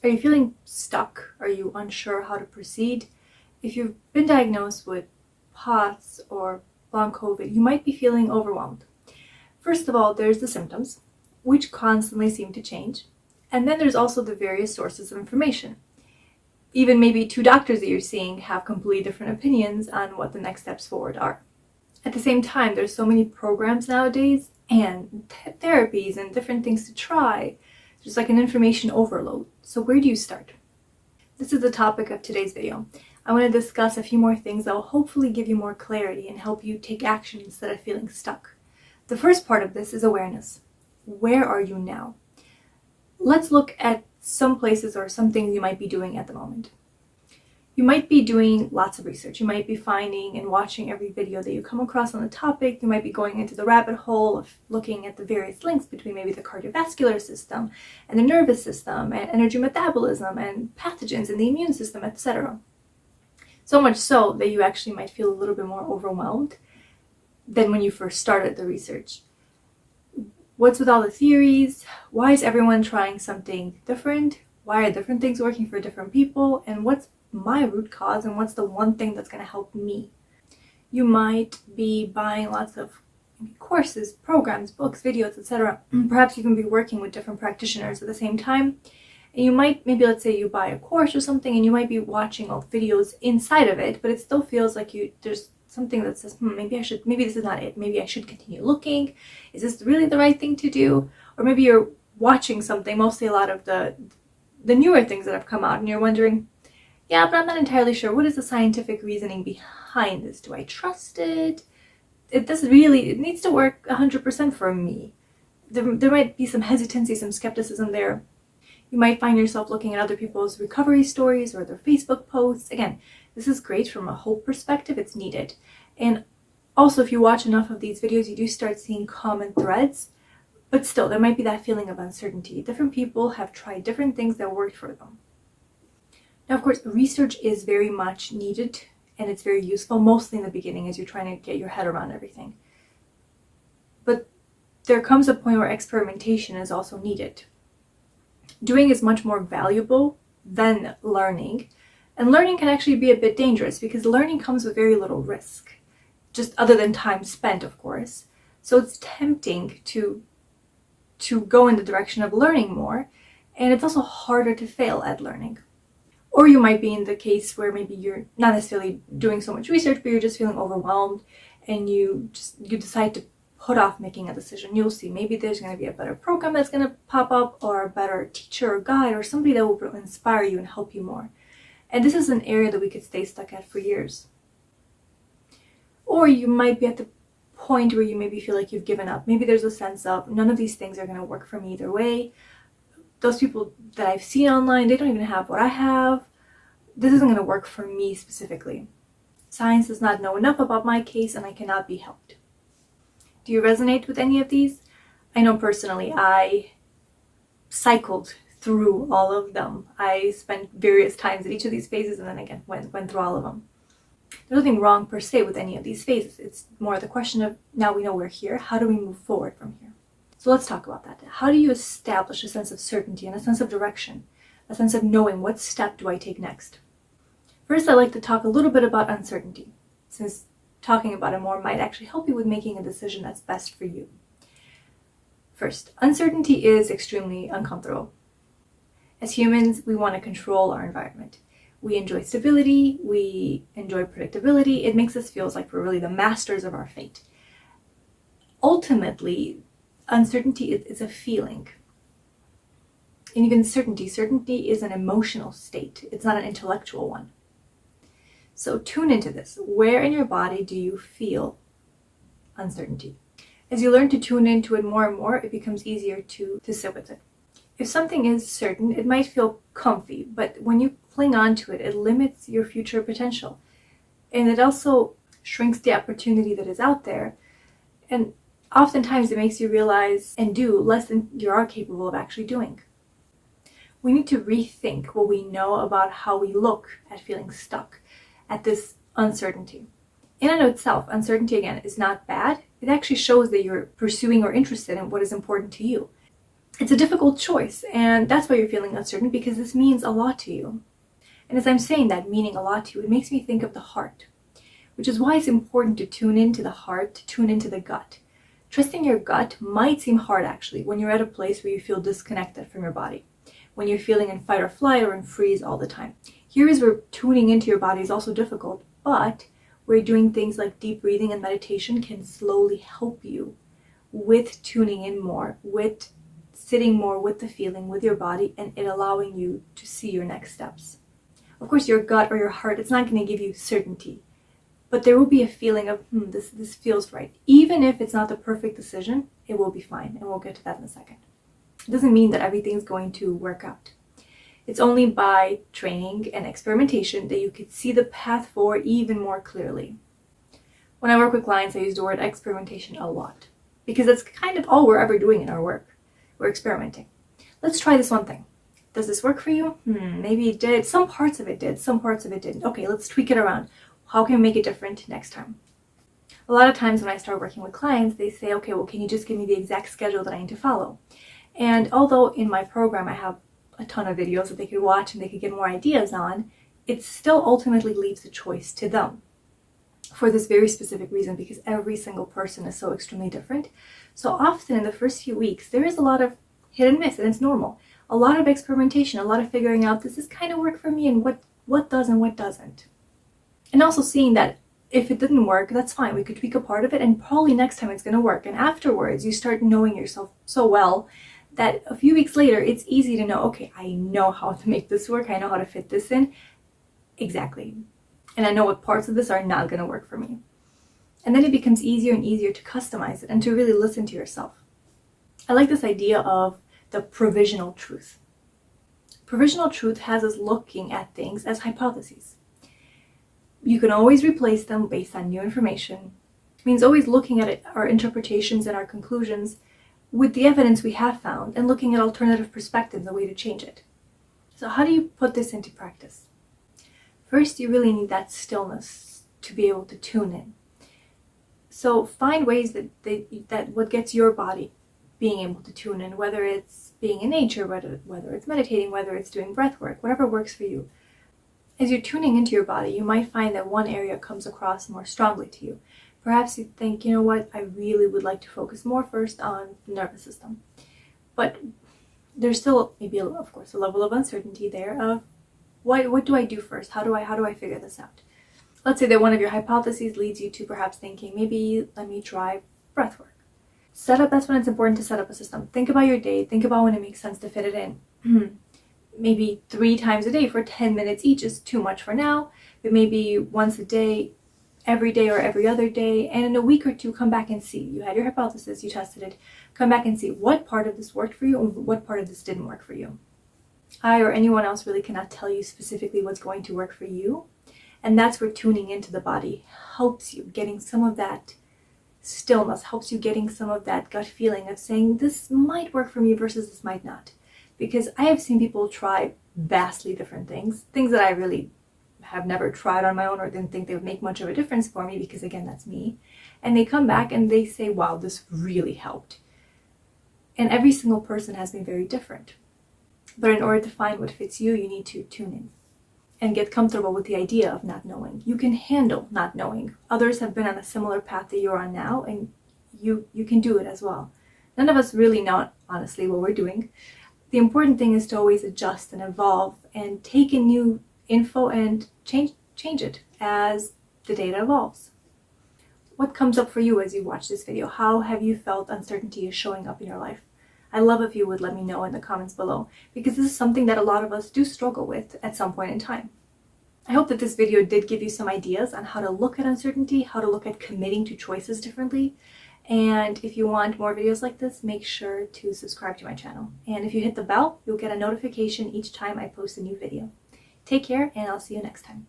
Are you feeling stuck? Are you unsure how to proceed? If you've been diagnosed with POTS or long COVID, you might be feeling overwhelmed. First of all, there's the symptoms, which constantly seem to change. And then there's also the various sources of information. Even maybe two doctors that you're seeing have completely different opinions on what the next steps forward are. At the same time, there's so many programs nowadays and therapies and different things to try. There's like an information overload. So where do you start? This is the topic of today's video. I want to discuss a few more things that will hopefully give you more clarity and help you take action instead of feeling stuck. The first part of this is awareness. Where are you now? Let's look at some places or some things you might be doing at the moment. You might be doing lots of research. You might be finding and watching every video that you come across on the topic. You might be going into the rabbit hole of looking at the various links between maybe the cardiovascular system and the nervous system and energy metabolism and pathogens and the immune system, etc. So much so that you actually might feel a little bit more overwhelmed than when you first started the research. What's with all the theories? Why is everyone trying something different? Why are different things working for different people? And what's my root cause, and what's the one thing that's going to help me? You might be buying lots of courses, programs, books, videos, etc. Perhaps even be working with different practitioners at the same time. And you might, maybe let's say you buy a course or something, and you might be watching all videos inside of it, but it still feels like there's something that says, maybe this is not it. Maybe I should continue looking. Is this really the right thing to do? Or maybe you're watching something, mostly a lot of the newer things that have come out, and you're wondering, yeah, but I'm not entirely sure. What is the scientific reasoning behind this? Do I trust it? It needs to work 100% for me. There might be some hesitancy, some skepticism there. You might find yourself looking at other people's recovery stories or their Facebook posts. Again, this is great from a hope perspective. It's needed. And also, if you watch enough of these videos, you do start seeing common threads. But still, there might be that feeling of uncertainty. Different people have tried different things that worked for them. Now, of course, research is very much needed, and it's very useful, mostly in the beginning as you're trying to get your head around everything. But there comes a point where experimentation is also needed. Doing is much more valuable than learning, and learning can actually be a bit dangerous because learning comes with very little risk, just other than time spent, of course. So it's tempting to go in the direction of learning more, and it's also harder to fail at learning. Or you might be in the case where maybe you're not necessarily doing so much research, but you're just feeling overwhelmed and you decide to put off making a decision. You'll see maybe there's going to be a better program that's going to pop up, or a better teacher or guide or somebody that will inspire you and help you more. And this is an area that we could stay stuck at for years. Or you might be at the point where you maybe feel like you've given up. Maybe there's a sense of none of these things are going to work for me either way. Those people that I've seen online, they don't even have what I have. This isn't going to work for me specifically. Science does not know enough about my case, and I cannot be helped. Do you resonate with any of these? I know personally, I cycled through all of them. I spent various times at each of these phases, and then again went through all of them. There's nothing wrong per se with any of these phases. It's more the question of, now we know we're here, how do we move forward from here? So let's talk about that. How do you establish a sense of certainty and a sense of direction, a sense of knowing what step do I take next? First, I'd like to talk a little bit about uncertainty, since talking about it more might actually help you with making a decision that's best for you. First, uncertainty is extremely uncomfortable. As humans, we want to control our environment. We enjoy stability, we enjoy predictability. It makes us feel like we're really the masters of our fate. Ultimately, uncertainty is a feeling. And even certainty is an emotional state. It's not an intellectual one. So tune into this. Where in your body do you feel uncertainty? As you learn to tune into it more and more, it becomes easier to sit with it. If something is certain, it might feel comfy, but when you cling on to it, it limits your future potential. And it also shrinks the opportunity that is out there. And oftentimes it makes you realize and do less than you are capable of actually doing. We need to rethink what we know about how we look at feeling stuck, at this uncertainty. In and of itself, uncertainty, again, is not bad. It actually shows that you're pursuing or interested in what is important to you. It's a difficult choice, and that's why you're feeling uncertain, because this means a lot to you. And as I'm saying that meaning a lot to you, it makes me think of the heart, which is why it's important to tune into the heart, to tune into the gut. Trusting your gut might seem hard actually when you're at a place where you feel disconnected from your body, when you're feeling in fight or flight or in freeze all the time. Here is where tuning into your body is also difficult, but where doing things like deep breathing and meditation can slowly help you with tuning in more, with sitting more with the feeling, with your body, and it allowing you to see your next steps. Of course, your gut or your heart, it's not going to give you certainty, but there will be a feeling of, this feels right. Even if it's not the perfect decision, it will be fine, and we'll get to that in a second. It doesn't mean that everything's going to work out. It's only by training and experimentation that you could see the path forward even more clearly. When I work with clients, I use the word experimentation a lot, because that's kind of all we're ever doing in our work. We're experimenting. Let's try this one thing. Does this work for you? Maybe it did. Some parts of it did. Some parts of it didn't. Okay, let's tweak it around. How can we make it different next time? A lot of times when I start working with clients, they say, okay, well, can you just give me the exact schedule that I need to follow? And although in my program I have a ton of videos that they could watch and they could get more ideas on, it still ultimately leaves the choice to them for this very specific reason, because every single person is so extremely different. So often in the first few weeks, there is a lot of hit and miss, and it's normal. A lot of experimentation, a lot of figuring out, does this kind of work for me, and what does and what doesn't. And also seeing that if it didn't work, that's fine. We could tweak a part of it, and probably next time it's going to work. And afterwards, you start knowing yourself so well that a few weeks later, it's easy to know, okay, I know how to make this work. I know how to fit this in. Exactly. And I know what parts of this are not going to work for me. And then it becomes easier and easier to customize it and to really listen to yourself. I like this idea of the provisional truth. Provisional truth has us looking at things as hypotheses. You can always replace them based on new information. It means always looking at our interpretations and our conclusions with the evidence we have found and looking at alternative perspectives, a way to change it. So how do you put this into practice? First, you really need that stillness to be able to tune in. So find ways that what gets your body being able to tune in, whether it's being in nature, whether it's meditating, whether it's doing breath work, whatever works for you. As you're tuning into your body, you might find that one area comes across more strongly to you. Perhaps you think, you know what, I really would like to focus more first on the nervous system. But there's still maybe, of course, a level of uncertainty there of what do I do first? How do I figure this out? Let's say that one of your hypotheses leads you to perhaps thinking, maybe let me try breath work. That's when it's important to set up a system. Think about your day. Think about when it makes sense to fit it in. Maybe 3 times a day for 10 minutes each is too much for now, but maybe once a day, every day or every other day, and in a week or two, come back and see. You had your hypothesis, you tested it, come back and see what part of this worked for you and what part of this didn't work for you. I or anyone else really cannot tell you specifically what's going to work for you, and that's where tuning into the body helps you, getting some of that stillness, helps you getting some of that gut feeling of saying, this might work for me versus this might not. Because I have seen people try vastly different things that I really have never tried on my own or didn't think they would make much of a difference for me, because again, that's me. And they come back and they say, wow, this really helped. And every single person has been very different. But in order to find what fits you, you need to tune in and get comfortable with the idea of not knowing. You can handle not knowing. Others have been on a similar path that you're on now, and you can do it as well. None of us really know, honestly, what we're doing. The important thing is to always adjust and evolve and take in new info and change it as the data evolves. What comes up for you as you watch this video? How have you felt uncertainty is showing up in your life? I love if you would let me know in the comments below, because this is something that a lot of us do struggle with at some point in time. I hope that this video did give you some ideas on how to look at uncertainty, how to look at committing to choices differently. And if you want more videos like this, make sure to subscribe to my channel. And if you hit the bell, you'll get a notification each time I post a new video. Take care, and I'll see you next time.